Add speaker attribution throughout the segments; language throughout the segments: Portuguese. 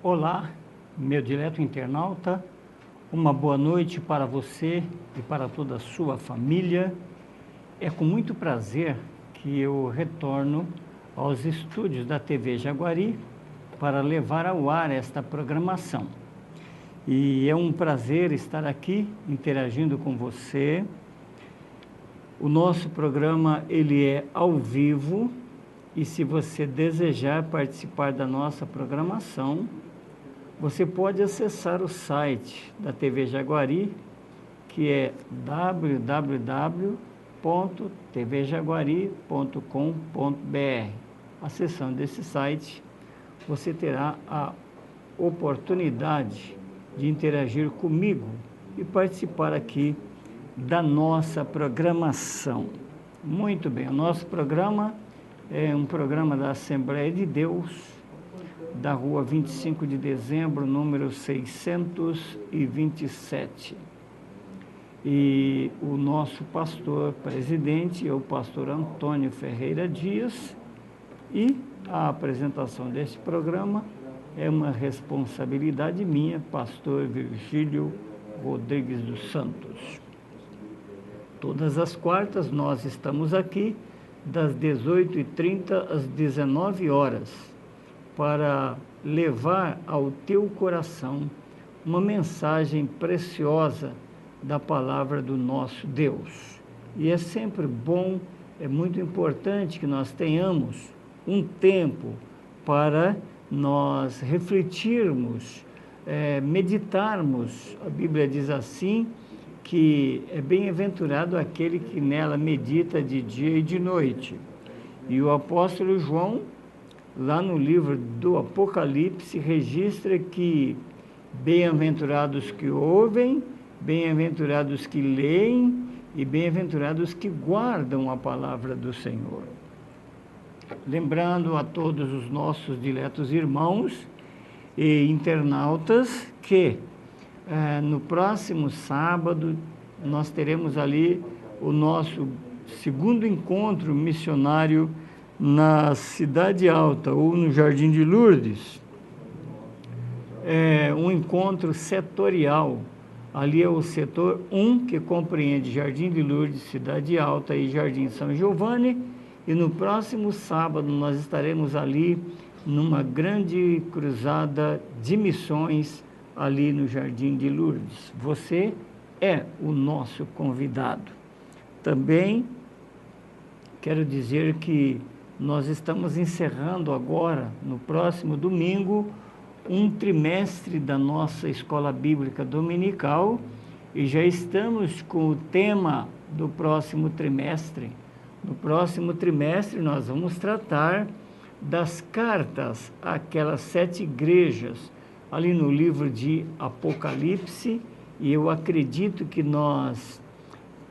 Speaker 1: Olá, meu dileto internauta, uma boa noite para você e para toda a sua família. É com muito prazer que eu retorno aos estúdios da TV Jaguari para levar ao ar esta programação. E é um prazer estar aqui interagindo com você. O nosso programa ele é ao vivo e se você desejar participar da nossa programação, você pode acessar o site da TV Jaguari, que é www.tvjaguari.com.br. Acessando esse site, você terá a oportunidade de interagir comigo e participar aqui da nossa programação. Muito bem, o nosso programa é um programa da Assembleia de Deus, da rua 25 de dezembro, número 627. E o nosso pastor presidente é o pastor Antônio Ferreira Dias, e a apresentação deste programa é uma responsabilidade minha, pastor Virgílio Rodrigues dos Santos. Todas as quartas nós estamos aqui, das 18h30 às 19 horas, para levar ao teu coração uma mensagem preciosa da palavra do nosso Deus. E é sempre bom, é muito importante que nós tenhamos um tempo para nós refletirmos, meditarmos. A Bíblia diz assim, que é bem-aventurado aquele que nela medita de dia e de noite. E o apóstolo João, lá no livro do Apocalipse, registra que bem-aventurados que ouvem, bem-aventurados que leem e bem-aventurados que guardam a palavra do Senhor. Lembrando a todos os nossos diletos irmãos e internautas que no próximo sábado nós teremos ali o nosso segundo encontro missionário na Cidade Alta, ou no Jardim de Lourdes. É um encontro setorial. Ali é o setor 1, que compreende Jardim de Lourdes, Cidade Alta e Jardim São Giovanni. E no próximo sábado nós estaremos ali numa grande cruzada de missões ali no Jardim de Lourdes. Você é o nosso convidado. Também quero dizer que nós estamos encerrando agora, no próximo domingo, um trimestre da nossa Escola Bíblica Dominical e já estamos com o tema do próximo trimestre. No próximo trimestre nós vamos tratar das cartas àquelas 7 igrejas, ali no livro de Apocalipse, e eu acredito que nós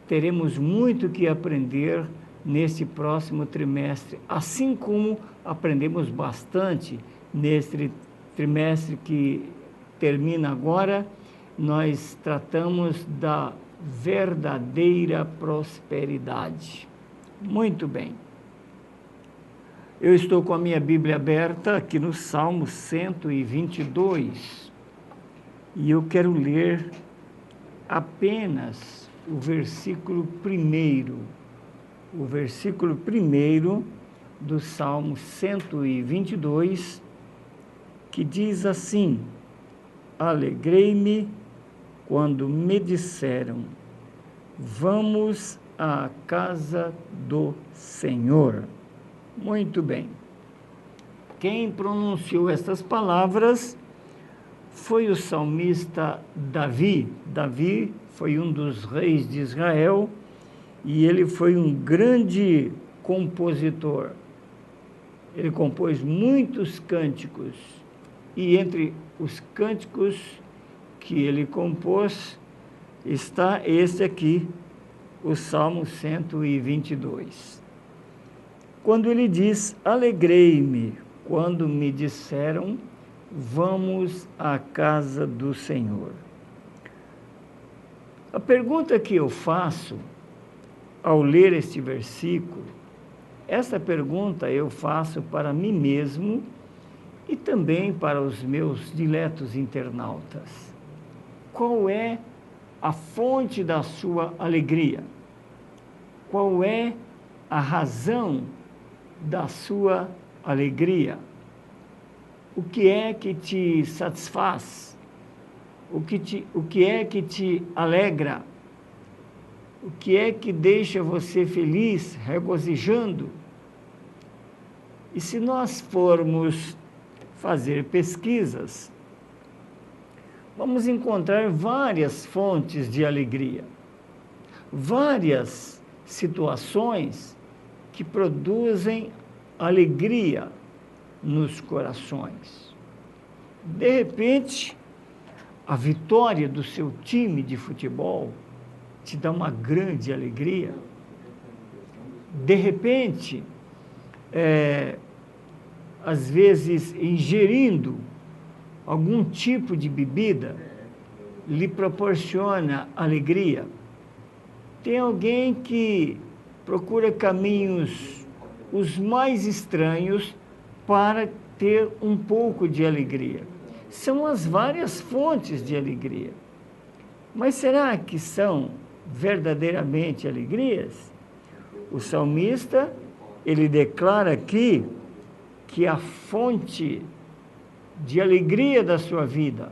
Speaker 1: teremos muito que aprender nesse próximo trimestre, assim como aprendemos bastante neste trimestre que termina agora. Nós tratamos da verdadeira prosperidade. Muito bem. Eu estou com a minha Bíblia aberta aqui no Salmo 122 e eu quero ler apenas o versículo 1º. O versículo 1º do Salmo 122, que diz assim: Alegrei-me quando me disseram, vamos à casa do Senhor. Muito bem. Quem pronunciou estas palavras foi o salmista Davi. Davi foi um dos reis de Israel e ele foi um grande compositor. Ele compôs muitos cânticos e entre os cânticos que ele compôs está este aqui, o Salmo 122. Quando ele diz, alegrei-me quando me disseram, vamos à casa do Senhor. A pergunta que eu faço ao ler este versículo, essa pergunta eu faço para mim mesmo e também para os meus diletos internautas. Qual é a fonte da sua alegria? Qual é a razão da sua alegria? O que é que te satisfaz? O que é que te alegra? O que é que deixa você feliz, regozijando? E se nós formos fazer pesquisas, vamos encontrar várias fontes de alegria, várias situações que produzem alegria nos corações. De repente, a vitória do seu time de futebol te dá uma grande alegria. De repente, às vezes ingerindo algum tipo de bebida lhe proporciona alegria. Tem alguém que procura caminhos os mais estranhos para ter um pouco de alegria. São as várias fontes de alegria. Mas será que são verdadeiramente alegrias? O salmista, ele declara aqui que a fonte de alegria da sua vida,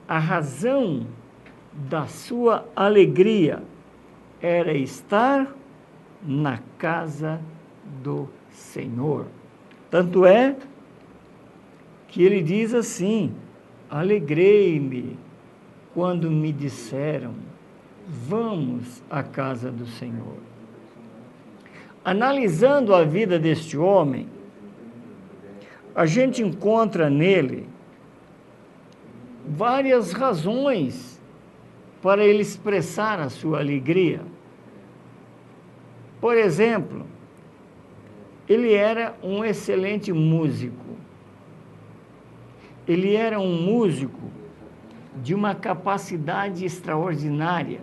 Speaker 1: a razão da sua alegria, era estar na casa do Senhor. Tanto é que ele diz assim: alegrei-me quando me disseram, vamos à casa do Senhor. Analisando a vida deste homem, a gente encontra nele várias razões para ele expressar a sua alegria. Por exemplo, ele era um excelente músico. Ele era um músico de uma capacidade extraordinária.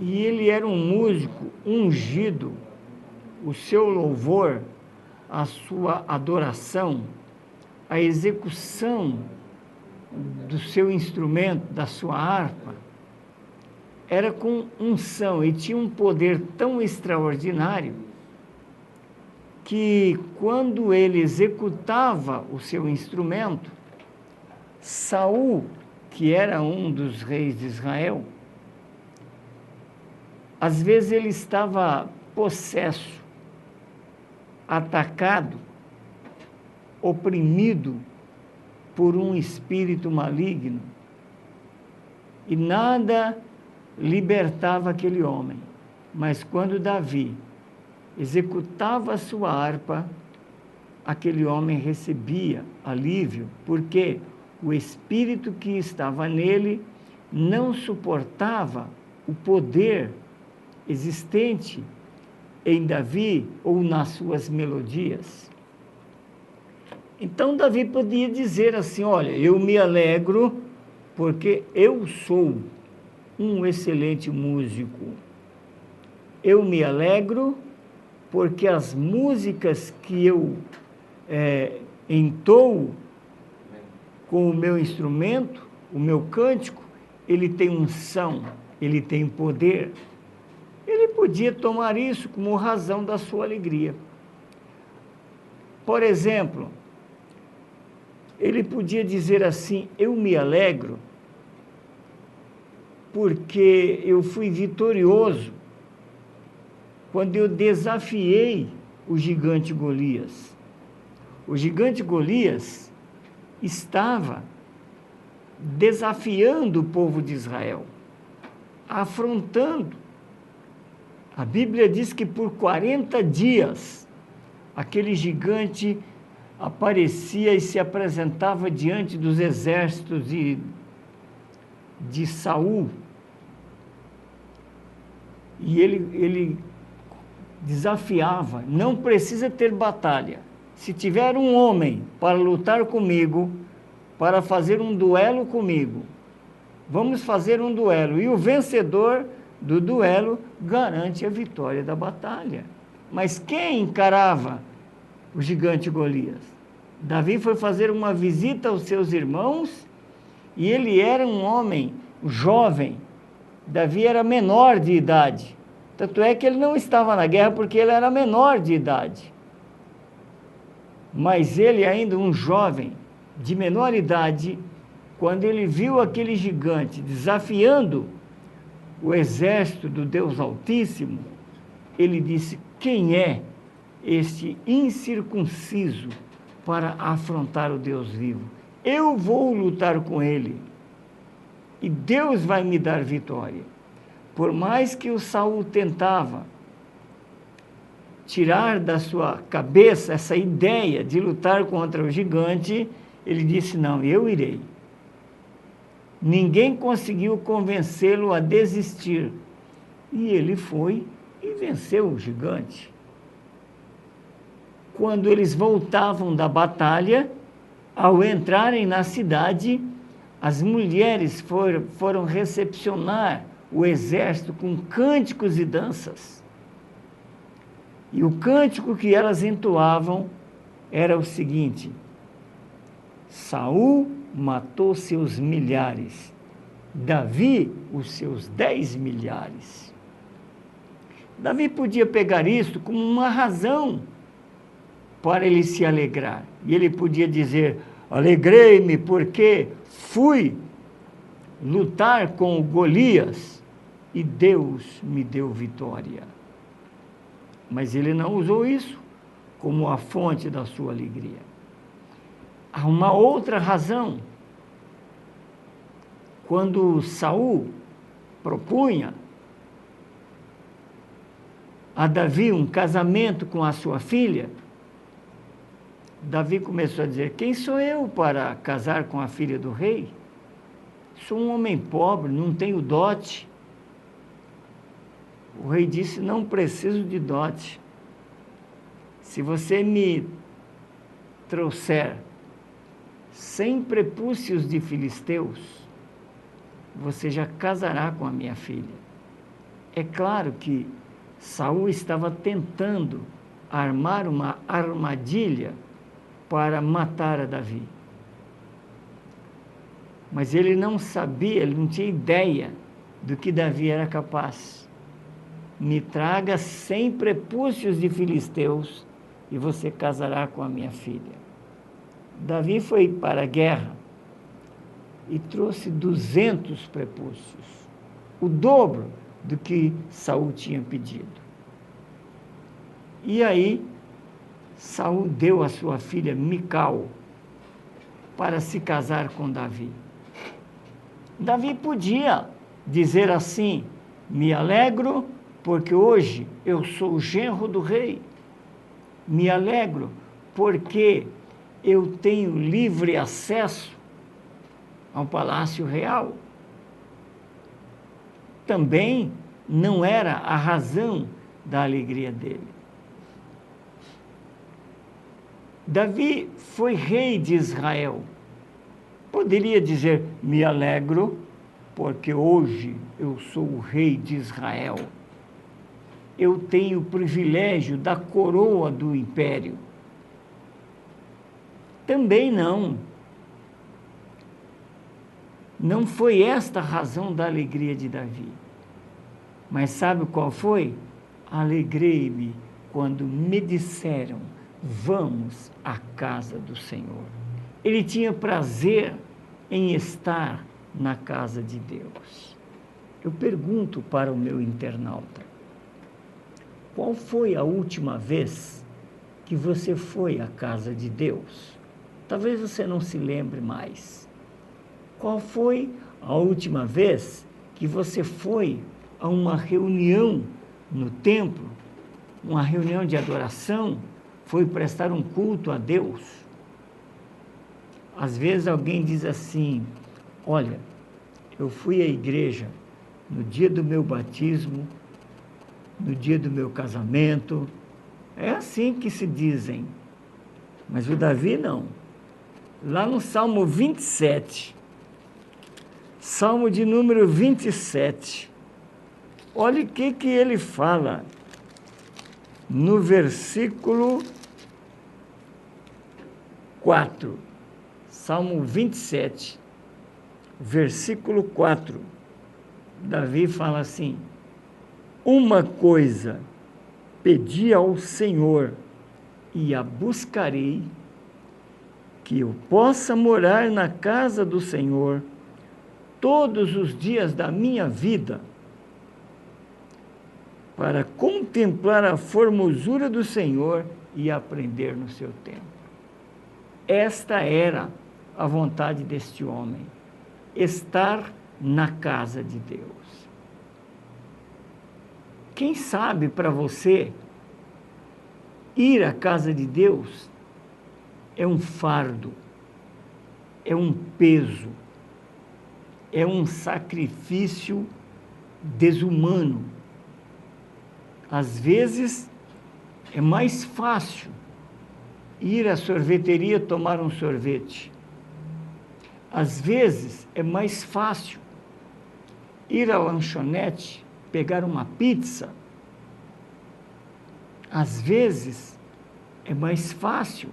Speaker 1: E ele era um músico ungido. O seu louvor, a sua adoração, a execução do seu instrumento, da sua harpa, era com unção e tinha um poder tão extraordinário que quando ele executava o seu instrumento, Saul, que era um dos reis de Israel, às vezes ele estava possesso, atacado, oprimido por um espírito maligno, e nada libertava aquele homem. Mas quando Davi executava a sua harpa, aquele homem recebia alívio, porque o espírito que estava nele não suportava o poder existente em Davi ou nas suas melodias. Então Davi podia dizer assim: olha, eu me alegro porque eu sou um excelente músico. Eu me alegro porque as músicas que eu entoo com o meu instrumento, o meu cântico, ele tem unção, ele tem poder. Ele podia tomar isso como razão da sua alegria. Por exemplo, ele podia dizer assim: eu me alegro porque eu fui vitorioso quando eu desafiei o gigante Golias. O gigante Golias estava desafiando o povo de Israel, afrontando. A Bíblia diz que por 40 dias aquele gigante aparecia e se apresentava diante dos exércitos de Saul. E ele desafiava: não precisa ter batalha. Se tiver um homem para lutar comigo, para fazer um duelo comigo, vamos fazer um duelo. E o vencedor do duelo garante a vitória da batalha. Mas quem encarava o gigante Golias. Davi foi fazer uma visita aos seus irmãos e ele era um homem jovem. Davi era menor de idade. Tanto é que ele não estava na guerra porque ele era menor de idade. Mas ele, ainda um jovem de menor idade, quando ele viu aquele gigante desafiando o exército do Deus Altíssimo, ele disse: quem é este incircunciso para afrontar o Deus vivo? Eu vou lutar com ele e Deus vai me dar vitória. Por mais que o Saul tentava tirar da sua cabeça essa ideia de lutar contra o gigante, ele disse: não, eu irei. Ninguém conseguiu convencê-lo a desistir. E ele foi e venceu o gigante. Quando eles voltavam da batalha, ao entrarem na cidade, as mulheres foram recepcionar o exército com cânticos e danças. E o cântico que elas entoavam era o seguinte: Saul matou seus milhares, Davi os seus 10 milhares. Davi podia pegar isso como uma razão para ele se alegrar. E ele podia dizer: alegrei-me porque fui lutar com o Golias e Deus me deu vitória. Mas ele não usou isso como a fonte da sua alegria. Há uma outra razão. Quando Saul propunha a Davi um casamento com a sua filha, Davi começou a dizer: quem sou eu para casar com a filha do rei? Sou um homem pobre, não tenho dote. O rei disse: não preciso de dote. Se você me trouxer 100 prepúcios de filisteus, você já casará com a minha filha. É claro que Saul estava tentando armar uma armadilha para matar a Davi. Mas ele não sabia, ele não tinha ideia do que Davi era capaz. Me traga 100 prepúcios de filisteus e você casará com a minha filha. Davi foi para a guerra e trouxe 200 prepúcios, o dobro do que Saul tinha pedido. E aí, Saul deu a sua filha Mical para se casar com Davi. Davi podia dizer assim: me alegro porque hoje eu sou o genro do rei. Me alegro porque eu tenho livre acesso ao palácio real. Também não era a razão da alegria dele. Davi foi rei de Israel. Poderia dizer: me alegro porque hoje eu sou o rei de Israel. Eu tenho o privilégio da coroa do império. Também não. Não foi esta a razão da alegria de Davi. Mas sabe qual foi? Alegrei-me quando me disseram: vamos à casa do Senhor. Ele tinha prazer em estar na casa de Deus. Eu pergunto para o meu internauta: qual foi a última vez que você foi à casa de Deus? Talvez você não se lembre mais. Qual foi a última vez que você foi a uma reunião no templo, uma reunião de adoração, foi prestar um culto a Deus? Às vezes alguém diz assim: olha, eu fui à igreja no dia do meu batismo, no dia do meu casamento. É assim que se dizem. Mas o Davi não. Lá no Salmo 27, Salmo de número 27, olha o que ele fala no versículo 4, Salmo 27, versículo 4, Davi fala assim: uma coisa pedi ao Senhor e a buscarei, que eu possa morar na casa do Senhor todos os dias da minha vida, para contemplar a formosura do Senhor e aprender no seu templo. Esta era a vontade deste homem, estar na casa de Deus. Quem sabe para você, ir à casa de Deus é um fardo, é um peso, é um sacrifício desumano. Às vezes é mais fácil ir à sorveteria tomar um sorvete. Às vezes é mais fácil ir à lanchonete pegar uma pizza. Às vezes é mais fácil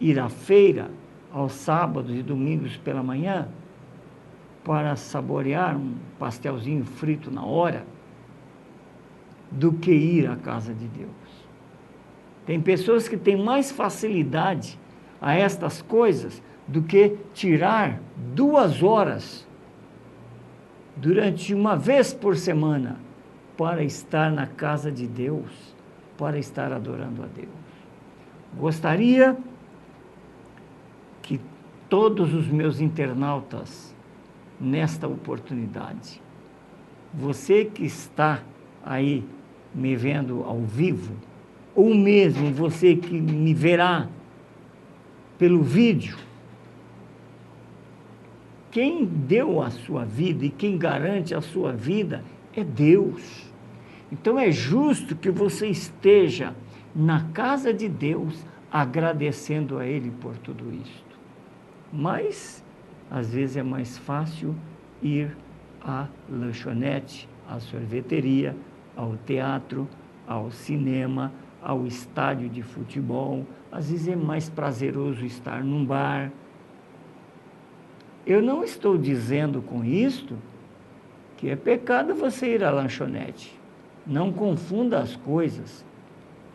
Speaker 1: ir à feira aos sábados e domingos pela manhã para saborear um pastelzinho frito na hora, do que ir à casa de Deus. Tem pessoas que têm mais facilidade a estas coisas do que tirar 2 horas durante uma vez por semana para estar na casa de Deus, para estar adorando a Deus. Gostaria que todos os meus internautas, nesta oportunidade, você que está aí me vendo ao vivo, ou mesmo você que me verá pelo vídeo, quem deu a sua vida e quem garante a sua vida é Deus. Então é justo que você esteja na casa de Deus agradecendo a Ele por tudo isto. Mas, às vezes é mais fácil ir à lanchonete, à sorveteria, ao teatro, ao cinema, ao estádio de futebol. Às vezes é mais prazeroso estar num bar. Eu não estou dizendo com isto que é pecado você ir à lanchonete. Não confunda as coisas,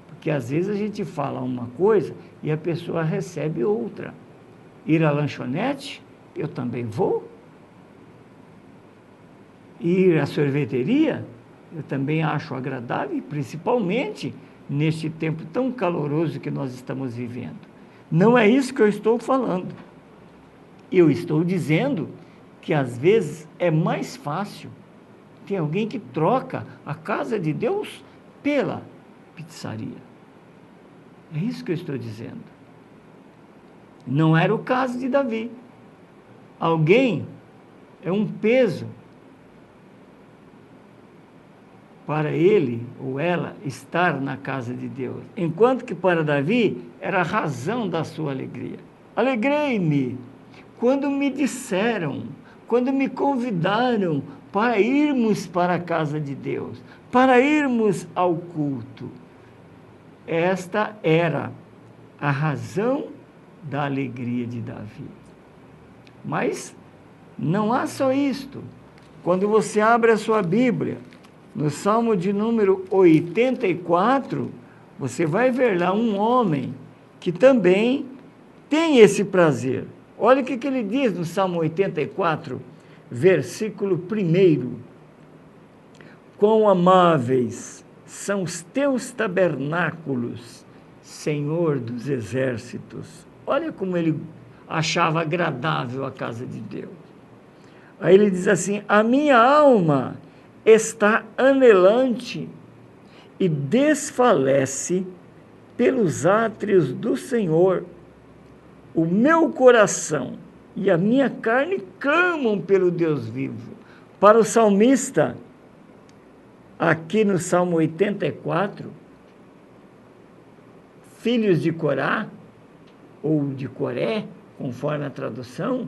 Speaker 1: porque às vezes a gente fala uma coisa e a pessoa recebe outra. Ir à lanchonete, eu também vou. Ir à sorveteria, eu também acho agradável, principalmente neste tempo tão caloroso que nós estamos vivendo. Não é isso que eu estou falando. Eu estou dizendo que às vezes é mais fácil. Tem alguém que troca a casa de Deus pela pizzaria. É isso que eu estou dizendo. Não era o caso de Davi. Alguém é um peso para ele ou ela estar na casa de Deus, enquanto que para Davi era a razão da sua alegria. Alegrei-me quando me disseram, quando me convidaram para irmos para a casa de Deus, para irmos ao culto. Esta era a razão da alegria de Davi. Mas não há só isto. Quando você abre a sua Bíblia, no Salmo de número 84, você vai ver lá um homem que também tem esse prazer. Olha o que ele diz no Salmo 84, versículo 1. Quão amáveis são os teus tabernáculos, Senhor dos exércitos. Olha como ele achava agradável a casa de Deus. Aí ele diz assim: a minha alma está anelante e desfalece pelos átrios do Senhor. O meu coração e a minha carne clamam pelo Deus vivo. Para o salmista, aqui no Salmo 84, filhos de Corá, ou de Coré, conforme a tradução,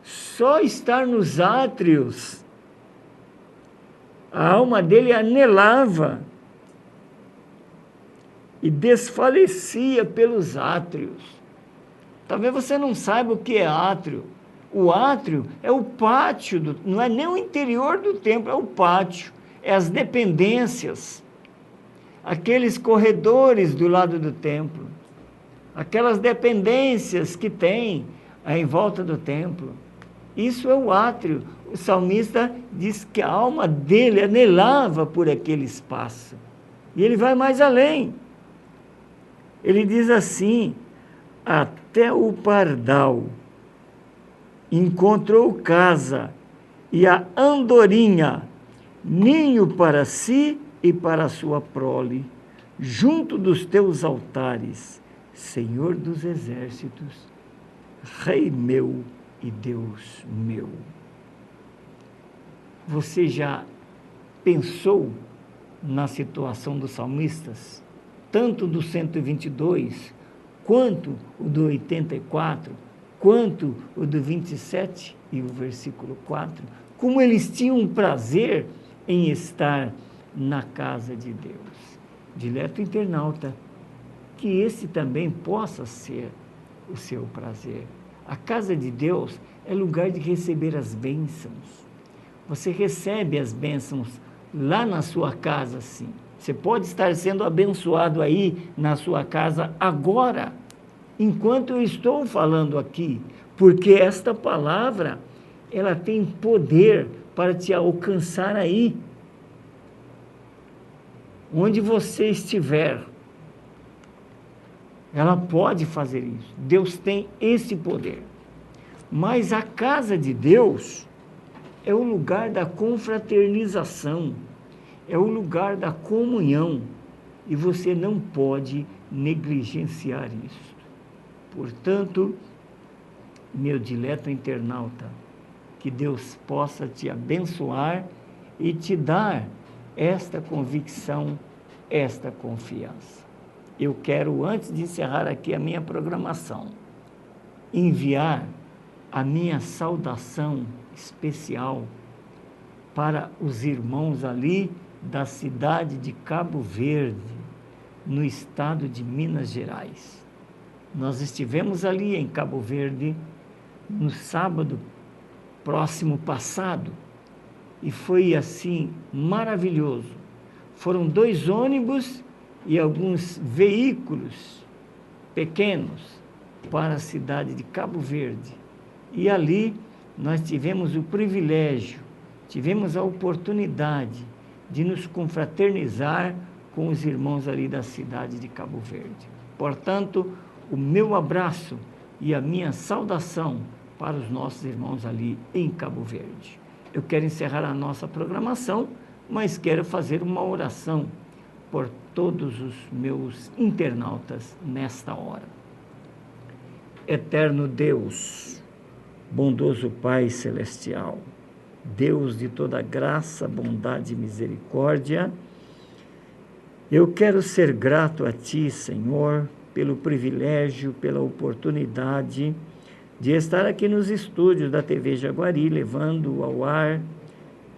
Speaker 1: só estar nos átrios, a alma dele anelava e desfalecia pelos átrios. Talvez você não saiba o que é átrio. O átrio é o pátio, não é nem o interior do templo, é o pátio, é as dependências, aqueles corredores do lado do templo, aquelas dependências que tem em volta do templo. Isso é o átrio. O salmista diz que a alma dele anelava por aquele espaço. E ele vai mais além. Ele diz assim: até o pardal encontrou casa, e a andorinha ninho para si e para a sua prole, junto dos teus altares, Senhor dos exércitos, Rei meu e Deus meu. Você já pensou na situação dos salmistas, tanto do 122, quanto o do 84, quanto o do 27 e o versículo 4, como eles tinham prazer em estar na casa de Deus? Dileto internauta, que esse também possa ser o seu prazer. A casa de Deus é lugar de receber as bênçãos. Você recebe as bênçãos lá na sua casa, sim. Você pode estar sendo abençoado aí na sua casa agora, enquanto eu estou falando aqui, porque esta palavra, ela tem poder para te alcançar aí, onde você estiver. Ela pode fazer isso. Deus tem esse poder. Mas a casa de Deus é o lugar da confraternização, é o lugar da comunhão, e você não pode negligenciar isso. Portanto, meu dileto internauta, que Deus possa te abençoar e te dar esta convicção, esta confiança. Eu quero, antes de encerrar aqui a minha programação, enviar a minha saudação especial para os irmãos ali da cidade de Cabo Verde, no estado de Minas Gerais. Nós estivemos ali em Cabo Verde no sábado próximo passado e foi assim maravilhoso. Foram 2 ônibus e alguns veículos pequenos para a cidade de Cabo Verde. E ali nós tivemos o privilégio, tivemos a oportunidade de nos confraternizar com os irmãos ali da cidade de Cabo Verde. Portanto, o meu abraço e a minha saudação para os nossos irmãos ali em Cabo Verde. Eu quero encerrar a nossa programação, mas quero fazer uma oração por todos os meus internautas nesta hora. Eterno Deus, bondoso Pai Celestial, Deus de toda graça, bondade e misericórdia, eu quero ser grato a Ti, Senhor, pelo privilégio, pela oportunidade de estar aqui nos estúdios da TV Jaguari, levando ao ar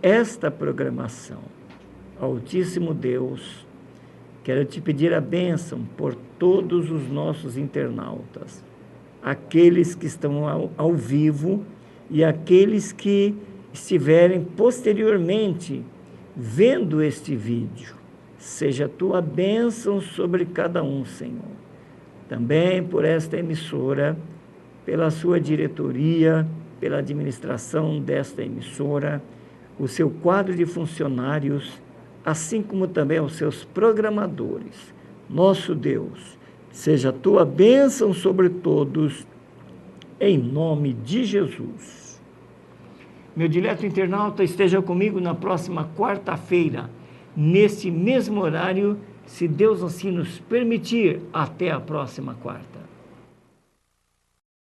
Speaker 1: esta programação. Altíssimo Deus, quero te pedir a bênção por todos os nossos internautas, aqueles que estão ao vivo e aqueles que estiverem posteriormente vendo este vídeo. Seja a tua bênção sobre cada um, Senhor. Também por esta emissora, pela sua diretoria, pela administração desta emissora, o seu quadro de funcionários, assim como também os seus programadores. Nosso Deus, seja a tua bênção sobre todos, em nome de Jesus. Meu dileto internauta, esteja comigo na próxima quarta-feira, neste mesmo horário, se Deus assim nos permitir. Até a próxima quarta.